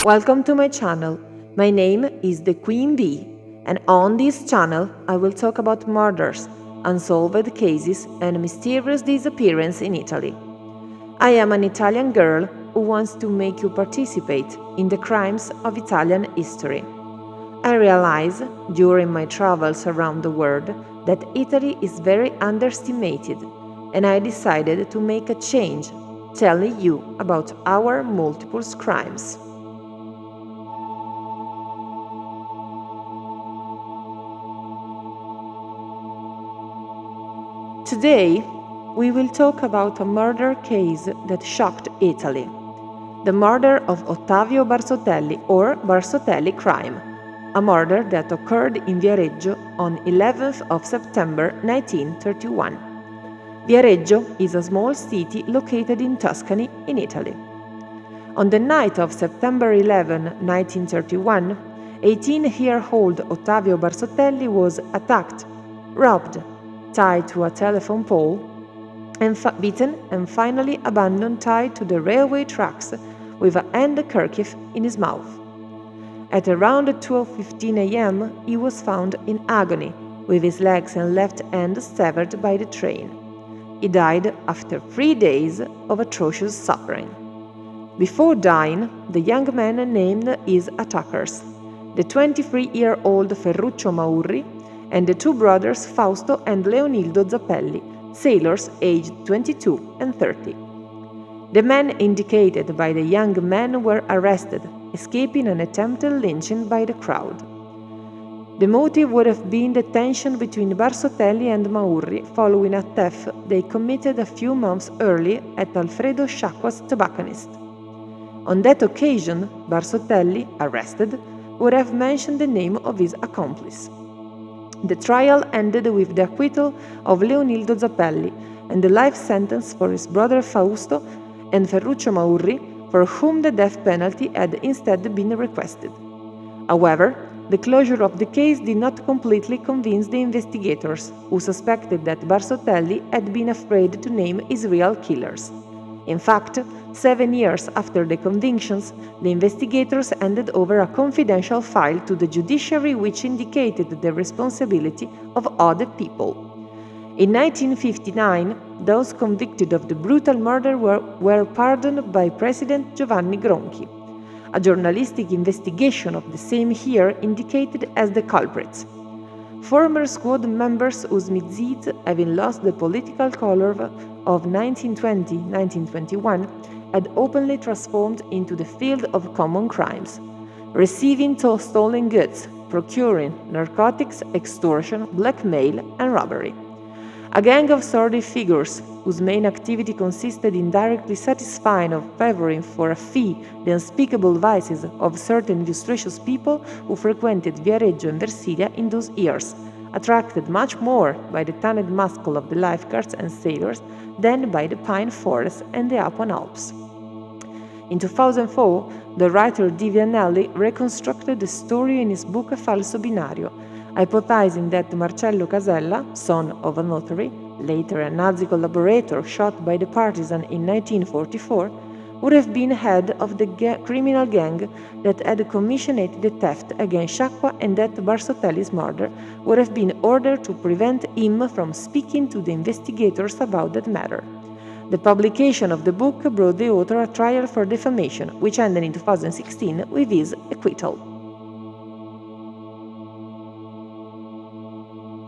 Welcome to my channel. My name is the Queen Bee, and on this channel I will talk about murders, unsolved cases, and mysterious disappearances in Italy. I am an Italian girl who wants to make you participate in the crimes of Italian history. I realized during my travels around the world that Italy is very underestimated, and I decided to make a change, telling you about our multiple crimes. Today, we will talk about a murder case that shocked Italy. The murder of Ottavio Barsottelli, or Barsottelli crime, a murder that occurred in Viareggio on 11th of September 1931. Viareggio is a small city located in Tuscany, in Italy. On the night of September 11, 1931, 18-year-old Ottavio Barsottelli was attacked, robbed, tied to a telephone pole, and beaten and finally abandoned tied to the railway tracks with a handkerchief in his mouth. At around 12:15 a.m., he was found in agony, with his legs and left hand severed by the train. He died after 3 days of atrocious suffering. Before dying, the young man named his attackers, the 23-year-old Ferruccio Maurri and the two brothers Fausto and Leonildo Zappelli, sailors aged 22 and 30. The men indicated by the young man were arrested, escaping an attempted lynching by the crowd. The motive would have been the tension between Barsottelli and Maurri following a theft they committed a few months earlier at Alfredo Sciacqua's tobacconist. On that occasion, Barsottelli, arrested, would have mentioned the name of his accomplice. The trial ended with the acquittal of Leonildo Zappelli and the life sentence for his brother Fausto and Ferruccio Maurri, for whom the death penalty had instead been requested. However, the closure of the case did not completely convince the investigators, who suspected that Barsottelli had been afraid to name his real killers. In fact, 7 years after the convictions, the investigators handed over a confidential file to the judiciary which indicated the responsibility of other people. In 1959, those convicted of the brutal murder were pardoned by President Giovanni Gronchi. A journalistic investigation of the same year indicated as the culprits former squad members whose misdeeds, having lost the political color of 1920-1921, had openly transformed into the field of common crimes, receiving stolen goods, procuring narcotics, extortion, blackmail, and robbery. A gang of sordid figures, whose main activity consisted in directly satisfying or favoring for a fee the unspeakable vices of certain illustrious people who frequented Viareggio and Versilia in those years, attracted much more by the tanned muscle of the lifeguards and sailors than by the pine forests and the Apuan Alps. In 2004, the writer Di Vianelli reconstructed the story in his book Falso Binario, hypothesizing that Marcello Casella, son of a notary, later a Nazi collaborator shot by the partisan in 1944, would have been head of the criminal gang that had commissioned the theft against Sciacqua, and that Barsottelli's murder would have been ordered to prevent him from speaking to the investigators about that matter. The publication of the book brought the author a trial for defamation, which ended in 2016 with his acquittal.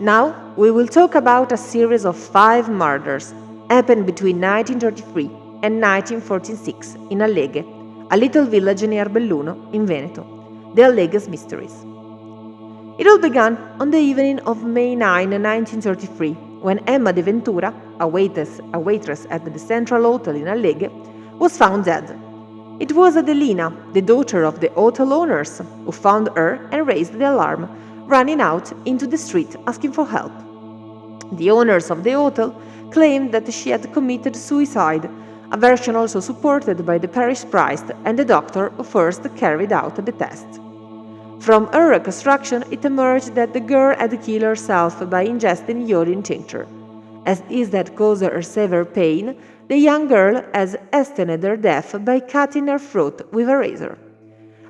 Now, we will talk about a series of 5 murders happened between 1933 and 1946 in Alleghe, a little village near Belluno in Veneto, the Alleghe's Mysteries. It all began on the evening of May 9, 1933, when Emma de Ventura, a waitress at the Central Hotel in Alleghe, was found dead. It was Adelina, the daughter of the hotel owners, who found her and raised the alarm, running out into the street asking for help. The owners of the hotel claimed that she had committed suicide, a version also supported by the parish priest and the doctor who first carried out the test. From her reconstruction, it emerged that the girl had killed herself by ingesting iodine tincture. As this had caused her severe pain, the young girl has hastened her death by cutting her throat with a razor.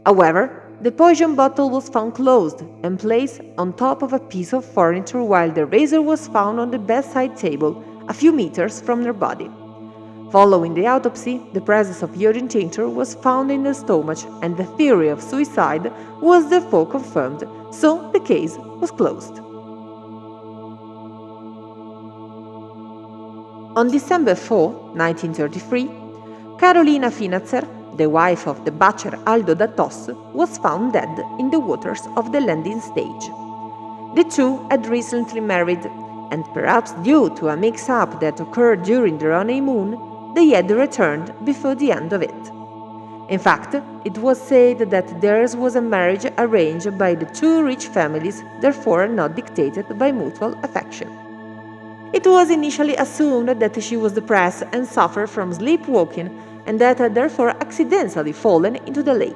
However, the poison bottle was found closed and placed on top of a piece of furniture while the razor was found on the bedside table a few meters from their body. Following the autopsy, the presence of urine tincture was found in the stomach and the theory of suicide was therefore confirmed, so the case was closed. On December 4, 1933, Carolina Finazzer, the wife of the butcher Aldo da Tos, was found dead in the waters of the landing stage. The two had recently married, and perhaps due to a mix-up that occurred during their honeymoon, they had returned before the end of it. In fact, it was said that theirs was a marriage arranged by the two rich families, therefore not dictated by mutual affection. It was initially assumed that she was depressed and suffered from sleepwalking and that had therefore accidentally fallen into the lake.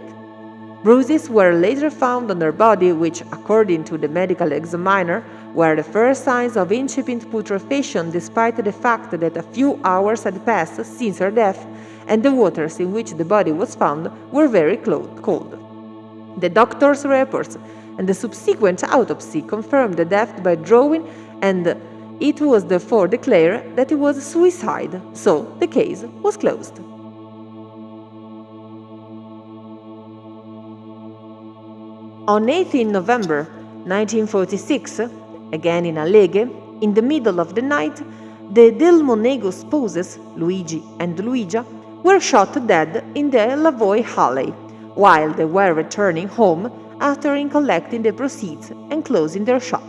Bruises were later found on her body, which, according to the medical examiner, were the first signs of incipient putrefaction despite the fact that a few hours had passed since her death and the waters in which the body was found were very cold. The doctor's reports and the subsequent autopsy confirmed the death by drowning, and it was therefore declared that it was suicide, so the case was closed. On 18 November 1946, again in Alleghe, in the middle of the night, the Del Monego spouses, Luigi and Luigia, were shot dead in the Lavoie Alley, while they were returning home after collecting the proceeds and closing their shop.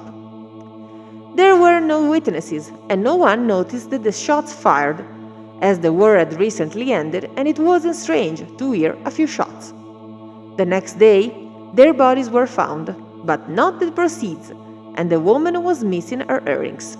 There were no witnesses, and no one noticed the shots fired, as the war had recently ended and it wasn't strange to hear a few shots. The next day, their bodies were found, but not the proceeds, and the woman was missing her earrings.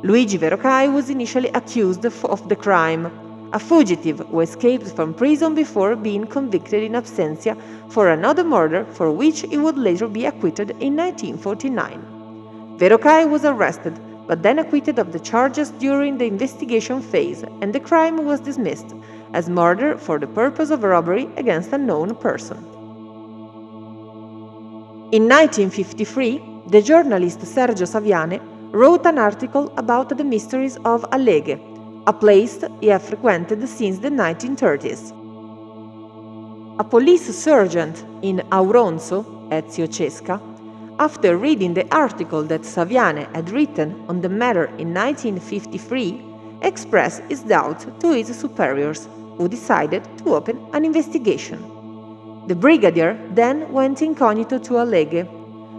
Luigi Verocai was initially accused of the crime, a fugitive who escaped from prison before being convicted in absentia for another murder for which he would later be acquitted in 1949. Verocai was arrested, but then acquitted of the charges during the investigation phase, and the crime was dismissed as murder for the purpose of robbery against a known person. In 1953, the journalist Sergio Saviane wrote an article about the Misteries of Alleghe, a place he had frequented since the 1930s. A police sergeant in Auronzo, Ezio Cesca, after reading the article that Saviane had written on the matter in 1953, expressed his doubt to his superiors, who decided to open an investigation. The brigadier then went incognito to Alleghe,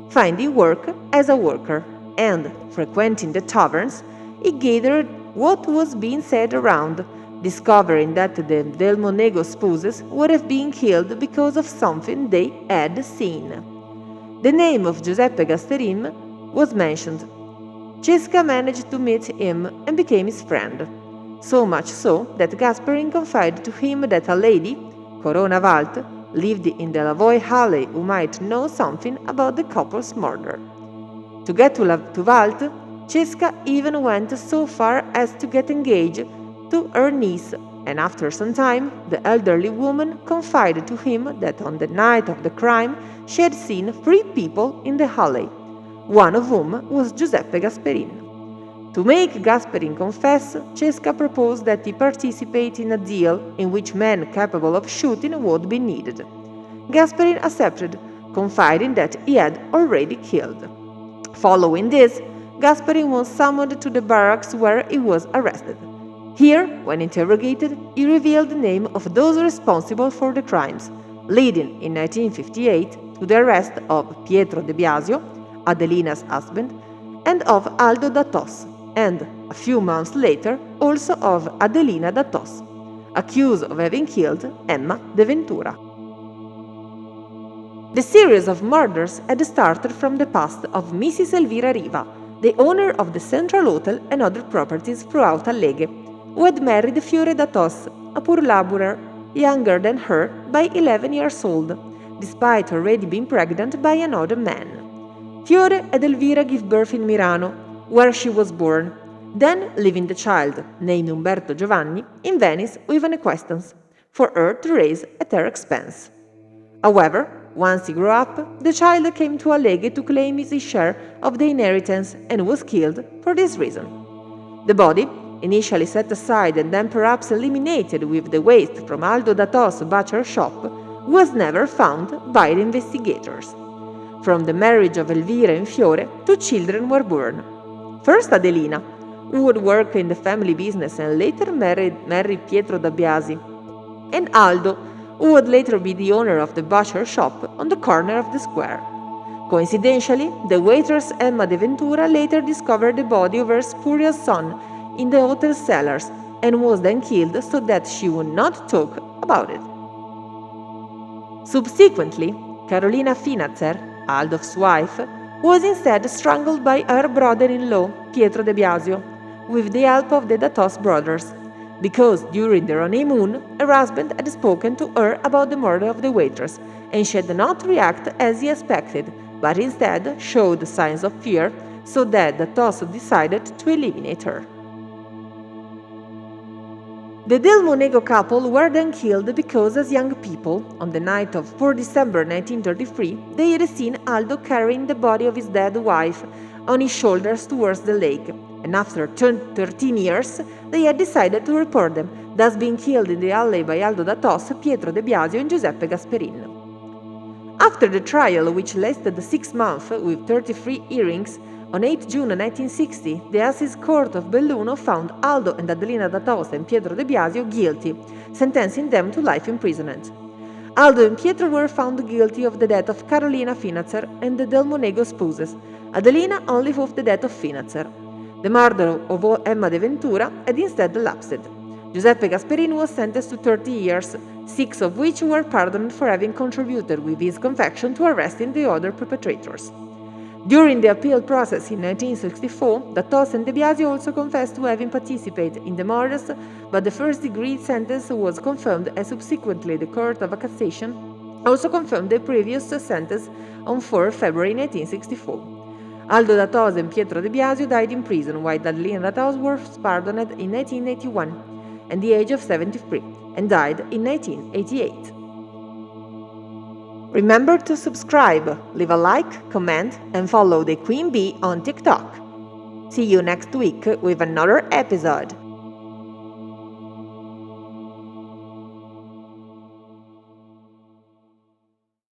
finding work as a worker, and, frequenting the taverns, he gathered what was being said around, discovering that the Del Monego spouses would have been killed because of something they had seen. The name of Giuseppe Gasperin was mentioned. Cesca managed to meet him and became his friend, so much so that Gasperin confided to him that a lady, Corona Walt, lived in the Lavoie Alley who might know something about the couple's murder. To get to Walt, Cesca even went so far as to get engaged to her niece, and after some time, the elderly woman confided to him that on the night of the crime she had seen 3 people in the alley, one of whom was Giuseppe Gasperin. To make Gasperin confess, Cesca proposed that he participate in a deal in which men capable of shooting would be needed. Gasperin accepted, confiding that he had already killed. Following this, Gasperin was summoned to the barracks where he was arrested. Here, when interrogated, he revealed the name of those responsible for the crimes, leading in 1958 to the arrest of Pietro De Biasio, Adelina's husband, and of Aldo da Tos, and, a few months later, also of Adelina da Tos, accused of having killed Emma de Ventura. The series of murders had started from the past of Mrs. Elvira Riva, the owner of the Central Hotel and other properties throughout Alleghe, who had married Fiore da Tos, a poor laborer, younger than her by 11 years old, despite already being pregnant by another man. Fiore had Elvira give birth in Milano, where she was born, then leaving the child, named Umberto Giovanni, in Venice with an acquaintance, for her to raise at her expense. However, once he grew up, the child came to Alleghe to claim his share of the inheritance and was killed for this reason. The body, initially set aside and then perhaps eliminated with the waste from Aldo Dato's butcher shop, was never found by the investigators. From the marriage of Elvira and Fiore, 2 children were born. First Adelina, who would work in the family business and later marry Pietro da Biasi, and Aldo, who would later be the owner of the butcher shop on the corner of the square. Coincidentally, the waitress Emma de Ventura later discovered the body of her spurious son in the hotel cellars and was then killed so that she would not talk about it. Subsequently, Carolina Finazzer, Aldo's wife, was instead strangled by her brother-in-law, Pietro de Biasio, with the help of the Datos brothers, because during their honeymoon, her husband had spoken to her about the murder of the waitress, and she did not react as he expected, but instead showed signs of fear, so that Datos decided to eliminate her. The Del Monego couple were then killed because, as young people, on the night of 4 December 1933, they had seen Aldo carrying the body of his dead wife on his shoulders towards the lake, and after 13 years, they had decided to report them, thus being killed in the alley by Aldo Datos, Pietro de Biasio, and Giuseppe Gasperin. After the trial, which lasted 6 months with 33 hearings, on 8 June 1960, the Assize Court of Belluno found Aldo and Adelina Datos and Pietro de Biasio guilty, sentencing them to life imprisonment. Aldo and Pietro were found guilty of the death of Carolina Finazzer and the Del Monego spouses, Adelina only of the death of Finazzer. The murder of Emma de Ventura had instead lapsed. Giuseppe Gasperini was sentenced to 30 years, 6 of which were pardoned for having contributed with his confession to arresting the other perpetrators. During the appeal process in 1964, Datos and De Biasio also confessed to having participated in the murders, but the first-degree sentence was confirmed, and subsequently the Court of Cassation also confirmed the previous sentence on 4 February 1964. Aldo Datos and Pietro De Biasio died in prison, while Adelina Datos was pardoned in 1981 at the age of 73 and died in 1988. Remember to subscribe, leave a like, comment, and follow the Queen Bee on TikTok. See you next week with another episode.